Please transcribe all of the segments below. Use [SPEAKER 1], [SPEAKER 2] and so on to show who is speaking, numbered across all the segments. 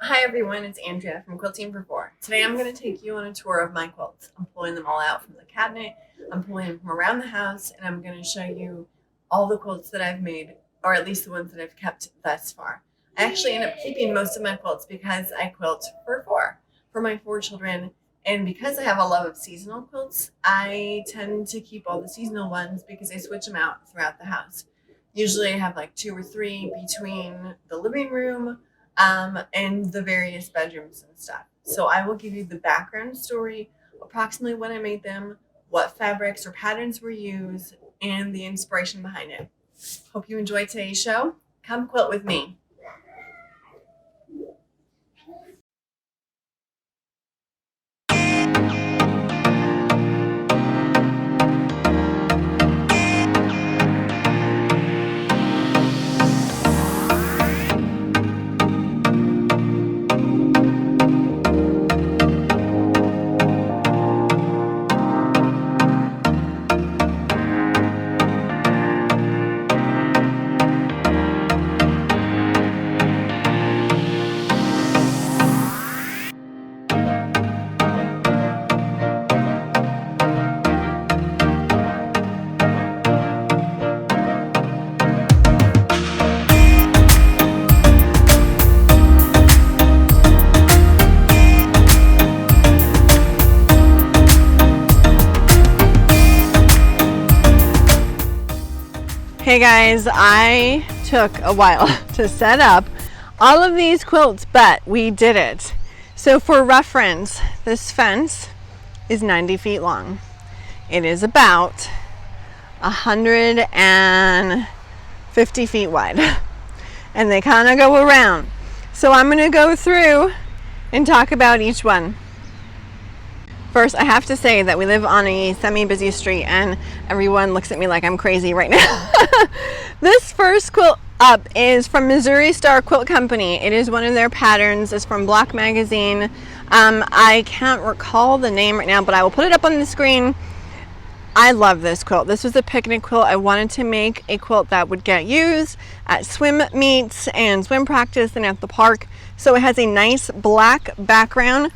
[SPEAKER 1] Hi everyone, it's Andrea from Quilting for Four. Today I'm going to take you on a tour of my quilts. I'm pulling them all out from the cabinet, I'm pulling them from around the house, and I'm going to show you all the quilts that I've made, or at least the ones that I've kept thus far. I actually end up keeping most of my quilts because I quilt for my four children, and because I have a love of seasonal quilts, I tend to keep all the seasonal ones because I switch them out throughout the house. Usually I have like 2 or 3 between the living room and the various bedrooms and stuff. So I will give you the background story, approximately when I made them, what fabrics or patterns were used, and the inspiration behind it. Hope you enjoyed today's show. Come quilt with me. Hey guys, I took a while to set up all of these quilts, but we did it. So for reference, this fence is 90 feet long. It is about 150 feet wide, and they kind of go around. So I'm going to go through and talk about each one. First, I have to say that we live on a semi-busy street and everyone looks at me like I'm crazy right now. This first quilt up is from Missouri Star Quilt Company. It is one of their patterns. It's from Block Magazine. I can't recall the name right now, but I will put it up on the screen. I love this quilt. This was a picnic quilt. I wanted to make a quilt that would get used at swim meets and swim practice and at the park. So it has a nice black background,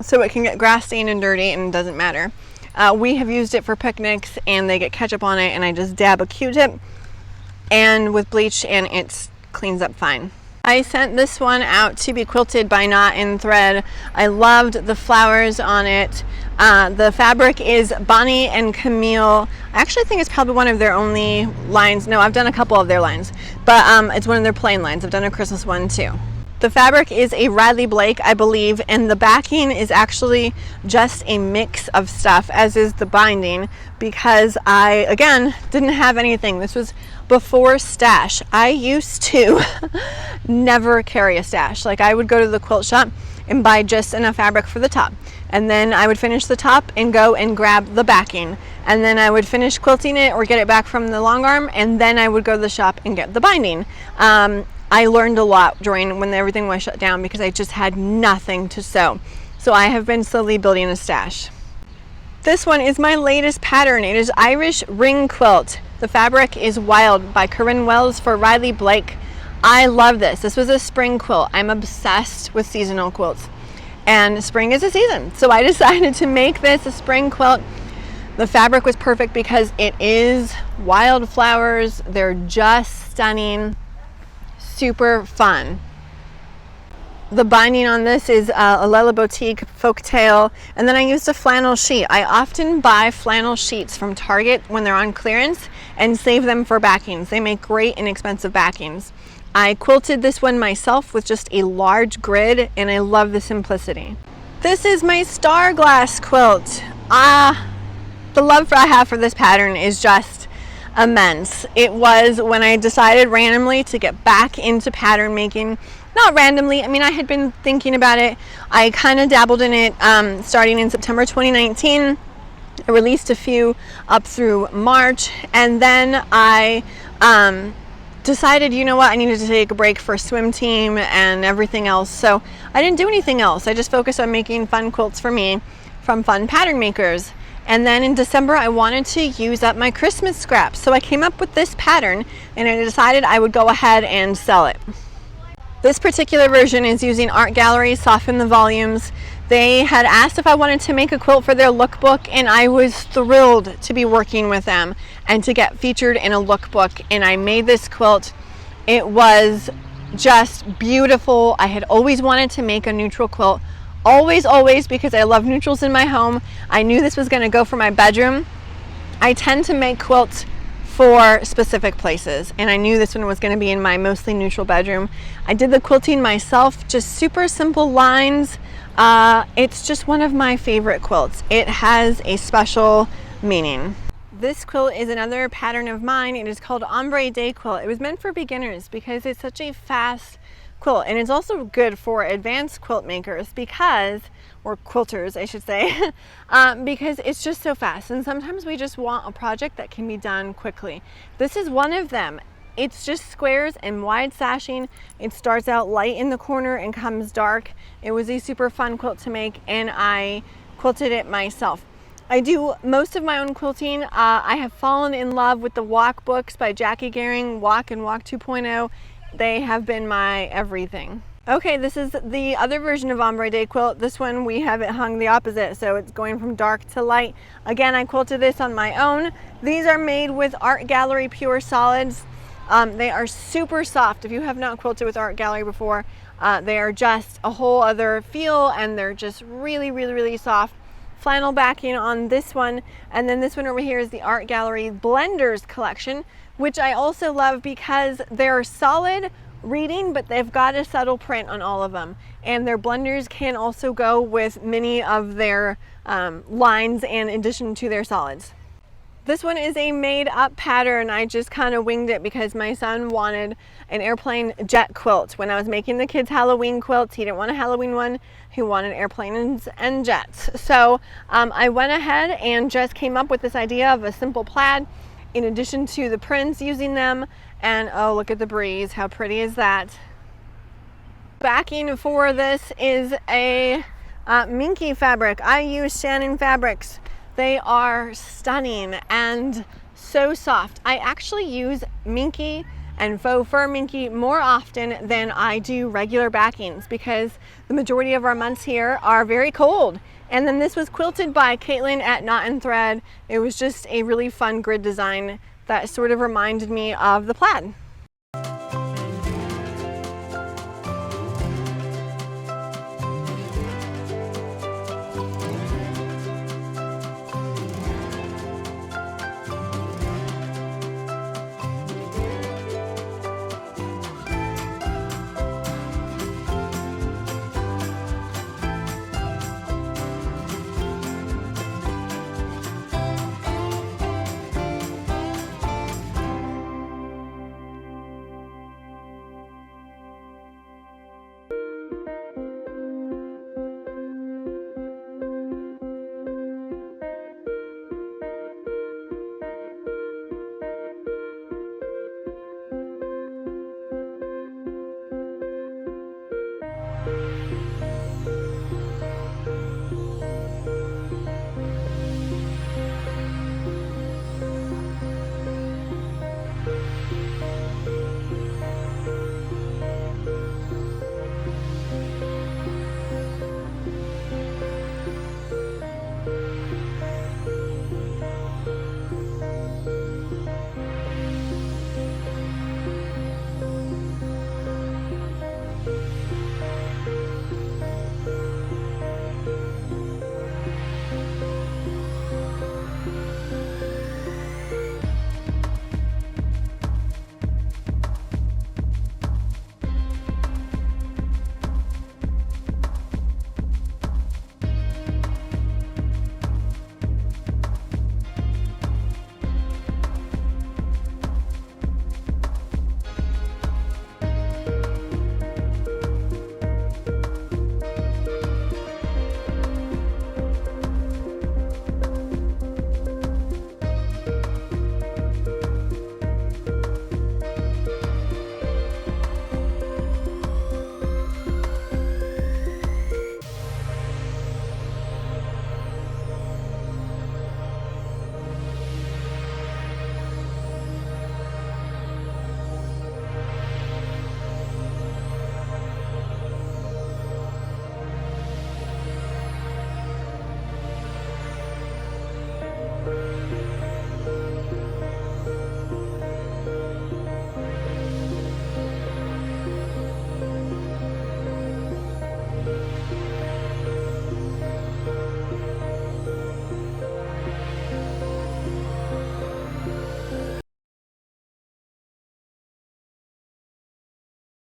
[SPEAKER 1] so it can get grass stained and dirty and it doesn't matter. We have used it for picnics and they get ketchup on it, and I just dab a Q-tip and with bleach and it cleans up fine. I sent this one out to be quilted by Knot and Thread. I loved the flowers on it. The fabric is Bonnie and Camille. I actually think it's probably one of their only lines. No, I've done a couple of their lines, but it's one of their plain lines. I've done a Christmas one too. The fabric is a Radley Blake, I believe, and the backing is actually just a mix of stuff, as is the binding, because I, again, didn't have anything. This was before stash. I used to never carry a stash. Like, I would go to the quilt shop and buy just enough fabric for the top, and then I would finish the top and go and grab the backing, and then I would finish quilting it or get it back from the long arm, and then I would go to the shop and get the binding. I learned a lot when everything was shut down because I just had nothing to sew. So I have been slowly building a stash. This one is my latest pattern. It is Irish Ring Quilt. The fabric is Wild by Corinne Wells for Radley Blake. I love this. This was a spring quilt. I'm obsessed with seasonal quilts, and spring is a season. So I decided to make this a spring quilt. The fabric was perfect because it is wildflowers. They're just stunning. Super fun. The binding on this is a Lella Boutique Folktale, and then I used a flannel sheet. I often buy flannel sheets from Target when they're on clearance and save them for backings. They make great inexpensive backings. I quilted this one myself with just a large grid, and I love the simplicity. This is my Starglass Quilt. The love I have for this pattern is just immense. It was when I decided randomly to get back into pattern making. Not randomly, I mean, I had been thinking about it. I kind of dabbled in it starting in September 2019. I released a few up through March, and then I decided, you know what, I needed to take a break for swim team and everything else. So I didn't do anything else. I just focused on making fun quilts for me from fun pattern makers. And then in December, I wanted to use up my Christmas scraps. So I came up with this pattern, and I decided I would go ahead and sell it. This particular version is using art gallery, soften the volumes. They had asked if I wanted to make a quilt for their lookbook, and I was thrilled to be working with them and to get featured in a lookbook. And I made this quilt. It was just beautiful. I had always wanted to make a neutral quilt. Always, because I love neutrals in my home. I knew this was going to go for my bedroom. I tend to make quilts for specific places, and I knew this one was going to be in my mostly neutral bedroom. I did the quilting myself, just super simple lines. It's just one of my favorite quilts. It has a special meaning. This quilt is another pattern of mine. It is called Ombre Day Quilt. It was meant for beginners because it's such a fast quilt, and it's also good for advanced quilt makers because, or quilters I should say, because it's just so fast, and sometimes we just want a project that can be done quickly. This is one of them. It's just squares and wide sashing. It starts out light in the corner and comes dark. It was a super fun quilt to make, and I quilted it myself. I do most of my own quilting. I have fallen in love with the Walk books by Jackie Gehring, Walk and Walk 2.0. They have been my everything. Okay, this is the other version of Ombre Day Quilt. This one we have it hung the opposite, so it's going from dark to light. Again, I quilted this on my own. These are made with Art Gallery Pure Solids. They are super soft. If you have not quilted with Art Gallery before, they are just a whole other feel, and they're just really soft. Flannel backing on this one, and then this one over here is the Art Gallery Blenders collection, which I also love because they're solid reading, but they've got a subtle print on all of them, and their blenders can also go with many of their lines in addition to their solids. This one is a made up pattern. I just kind of winged it because my son wanted an airplane jet quilt. When I was making the kids Halloween quilts, he didn't want a Halloween one, he wanted airplanes and jets. So I went ahead and just came up with this idea of a simple plaid in addition to the prints using them. And oh, look at the breeze, how pretty is that? Backing for this is a minky fabric. I use Shannon fabrics. They are stunning and so soft. I actually use minky and faux fur minky more often than I do regular backings because the majority of our months here are very cold. And then this was quilted by Caitlin at Knot and Thread. It was just a really fun grid design that sort of reminded me of the plaid.